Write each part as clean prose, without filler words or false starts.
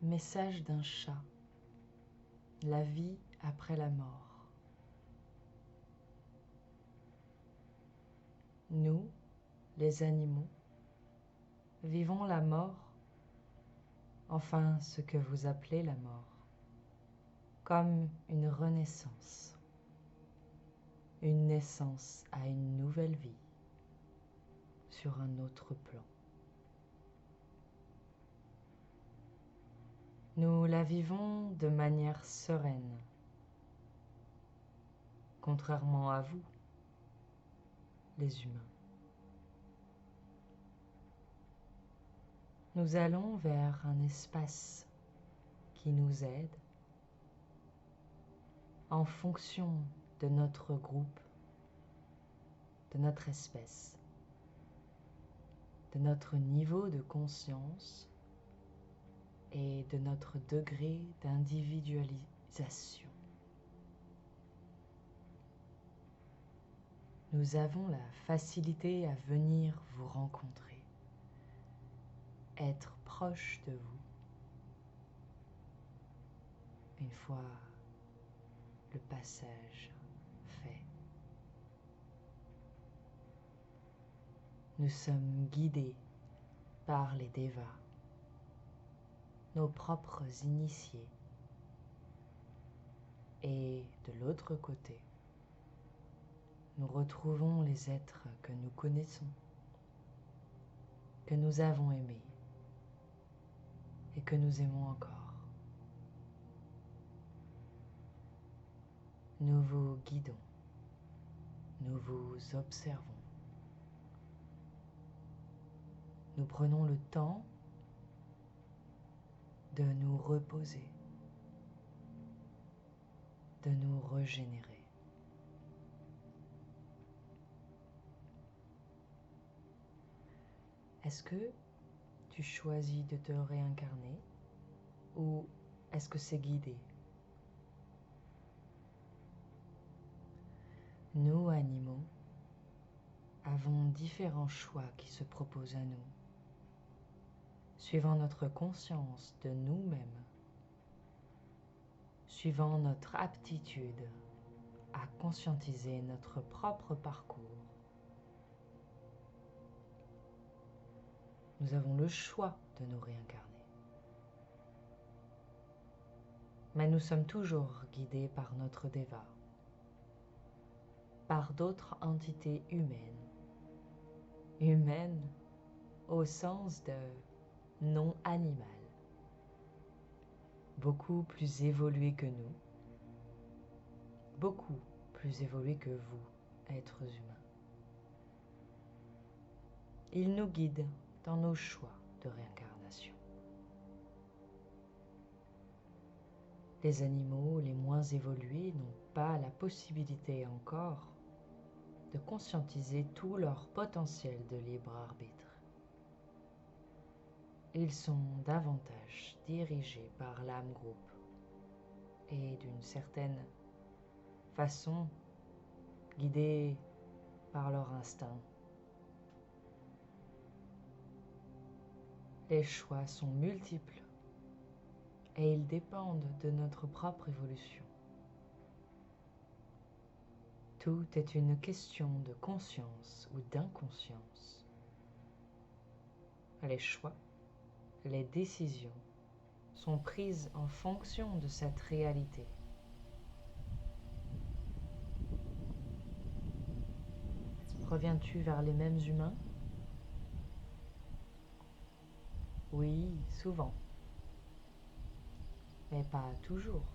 Message d'un chat. La vie après la mort. Nous, les animaux, vivons la mort, enfin ce que vous appelez la mort, comme une renaissance, une naissance à une nouvelle vie sur un autre plan. Nous la vivons de manière sereine, contrairement à vous, les humains. Nous allons vers un espace qui nous aide en fonction de notre groupe, de notre espèce, de notre niveau de conscience et de notre degré d'individualisation. Nous avons la facilité à venir vous rencontrer, être proche de vous, une fois le passage fait. Nous sommes guidés par les Devas, nos propres initiés, et de l'autre côté, nous retrouvons les êtres que nous connaissons, que nous avons aimés et que nous aimons encore. Nous vous guidons, nous vous observons. Nous prenons le temps de nous reposer, de nous régénérer. Est-ce que tu choisis de te réincarner ou est-ce que c'est guidé? Nous, animaux, avons différents choix qui se proposent à nous, suivant notre conscience de nous-mêmes, suivant notre aptitude à conscientiser notre propre parcours. Nous avons le choix de nous réincarner. Mais nous sommes toujours guidés par notre Deva, par d'autres entités humaines, humaines au sens de non animal, beaucoup plus évoluées que nous, beaucoup plus évoluées que vous, êtres humains. Ils nous guident dans nos choix de réincarnation. Les animaux les moins évolués n'ont pas la possibilité encore de conscientiser tout leur potentiel de libre arbitre. Ils sont davantage dirigés par l'âme groupe et d'une certaine façon guidés par leur instinct. Les choix sont multiples et ils dépendent de notre propre évolution. Tout est une question de conscience ou d'inconscience. Les choix, les décisions sont prises en fonction de cette réalité. Reviens-tu vers les mêmes humains? Oui, souvent. Mais pas toujours.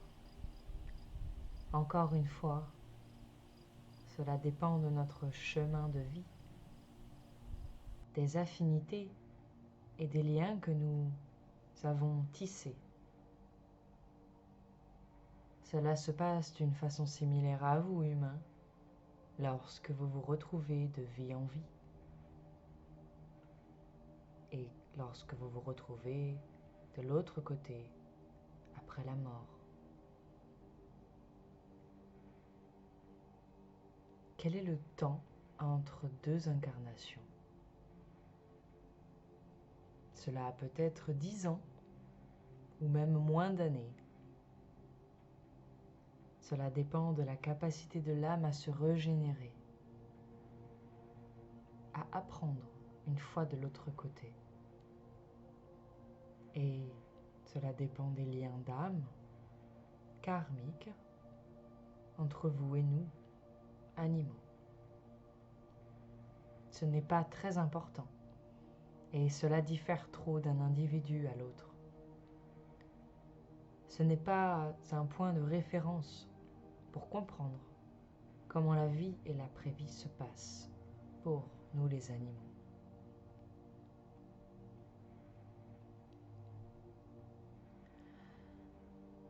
Encore une fois, cela dépend de notre chemin de vie, des affinités et des liens que nous avons tissés. Cela se passe d'une façon similaire à vous, humains, lorsque vous vous retrouvez de vie en vie et lorsque vous vous retrouvez de l'autre côté après la mort. Quel est le temps entre deux incarnations? Cela a peut-être 10 ans, ou même moins d'années. Cela dépend de la capacité de l'âme à se régénérer, à apprendre une fois de l'autre côté. Et cela dépend des liens d'âme, karmiques, entre vous et nous, animaux. Ce n'est pas très important, et cela diffère trop d'un individu à l'autre. Ce n'est pas un point de référence pour comprendre comment la vie et l'après-vie se passent pour nous les animaux.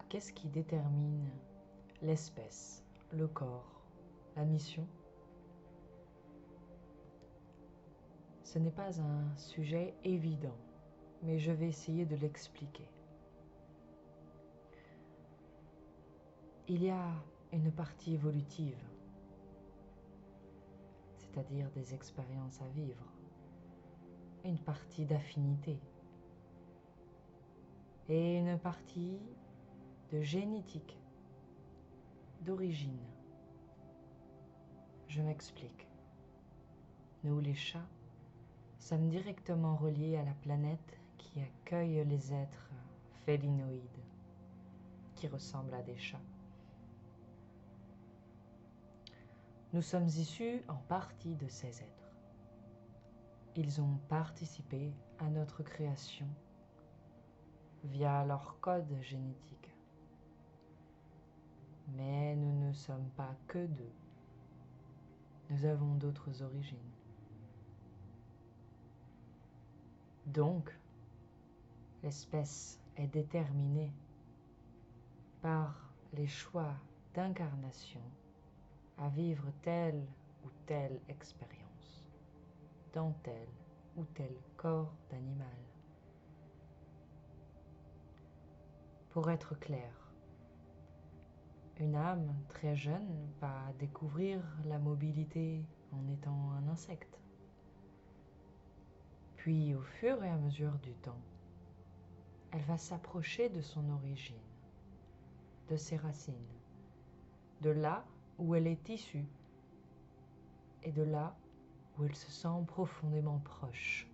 Qu'est-ce qui détermine l'espèce, le corps, la mission? Ce n'est pas un sujet évident, mais je vais essayer de l'expliquer. Il y a une partie évolutive, c'est-à-dire des expériences à vivre, une partie d'affinité et une partie de génétique, d'origine. Je m'explique. Nous, les chats, sommes directement reliés à la planète qui accueille les êtres félinoïdes, qui ressemblent à des chats. Nous sommes issus en partie de ces êtres. Ils ont participé à notre création via leur code génétique. Mais nous ne sommes pas que d'eux. Nous avons d'autres origines. Donc, l'espèce est déterminée par les choix d'incarnation à vivre telle ou telle expérience dans tel ou tel corps d'animal. Pour être clair, une âme très jeune va découvrir la mobilité en étant un insecte. Puis, au fur et à mesure du temps, elle va s'approcher de son origine, de ses racines, de là où elle est issue et de là où elle se sent profondément proche.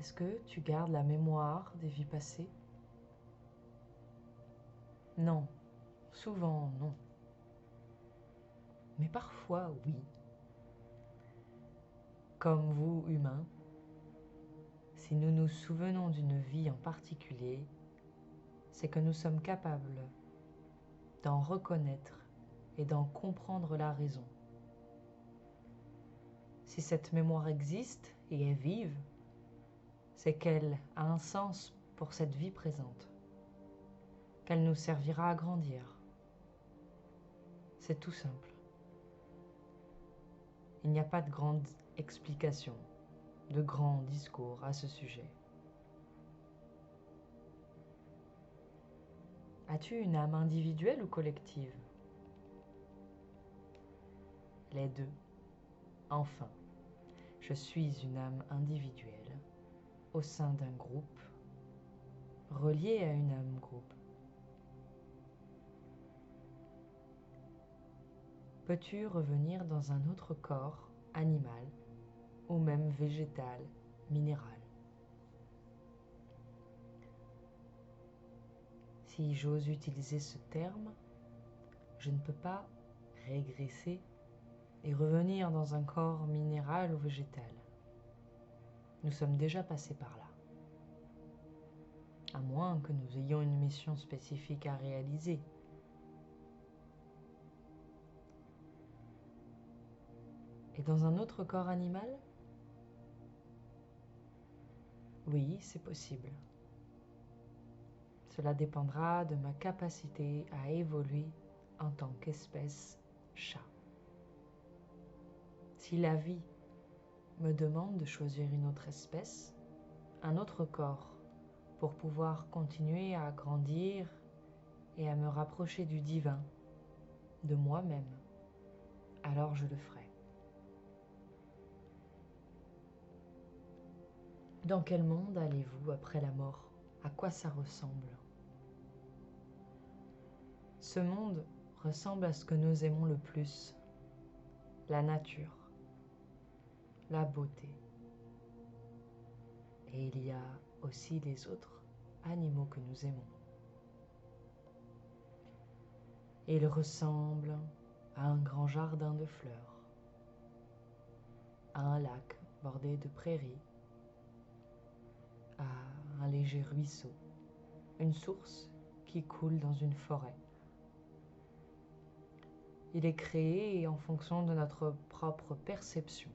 Est-ce que tu gardes la mémoire des vies passées? Non, souvent non. Mais parfois oui. Comme vous, humains, si nous nous souvenons d'une vie en particulier, c'est que nous sommes capables d'en reconnaître et d'en comprendre la raison. Si cette mémoire existe et est vive, c'est qu'elle a un sens pour cette vie présente, qu'elle nous servira à grandir. C'est tout simple. Il n'y a pas de grande explication, de grands discours à ce sujet. As-tu une âme individuelle ou collective? Les deux. Enfin, je suis une âme individuelle au sein d'un groupe, reliée à une âme groupe. Peux-tu revenir dans un autre corps animal ou même végétal, minéral? Si j'ose utiliser ce terme, je ne peux pas régresser et revenir dans un corps minéral ou végétal. Nous sommes déjà passés par là. À moins que nous ayons une mission spécifique à réaliser. Et dans un autre corps animal? Oui, c'est possible. Cela dépendra de ma capacité à évoluer en tant qu'espèce chat. Si la vie me demande de choisir une autre espèce, un autre corps, pour pouvoir continuer à grandir et à me rapprocher du divin, de moi-même, alors je le ferai. Dans quel monde allez-vous après la mort? À quoi ça ressemble? Ce monde ressemble à ce que nous aimons le plus, la nature, la beauté. Et il y a aussi les autres animaux que nous aimons. Et il ressemble à un grand jardin de fleurs, à un lac bordé de prairies, à un léger ruisseau, une source qui coule dans une forêt. Il est créé en fonction de notre propre perception,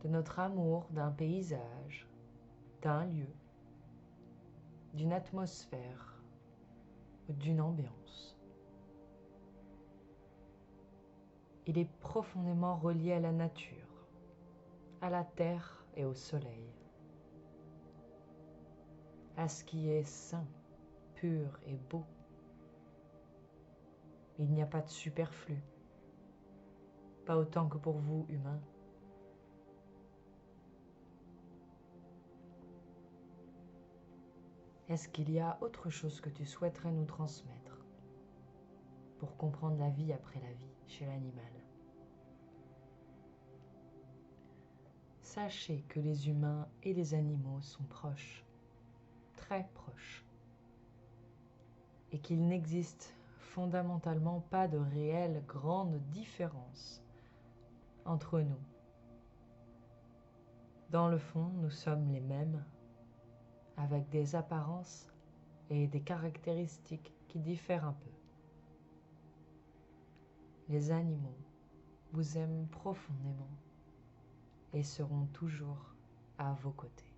de notre amour d'un paysage, d'un lieu, d'une atmosphère ou d'une ambiance. Il est profondément relié à la nature, à la terre et au soleil, à ce qui est sain, pur et beau. Il n'y a pas de superflu, pas autant que pour vous, humains. Est-ce qu'il y a autre chose que tu souhaiterais nous transmettre pour comprendre la vie après la vie chez l'animal? Sachez que les humains et les animaux sont proches, très proches, et qu'il n'existe fondamentalement pas de réelle grande différence entre nous. Dans le fond, nous sommes les mêmes, avec des apparences et des caractéristiques qui diffèrent un peu. Les animaux vous aiment profondément et seront toujours à vos côtés.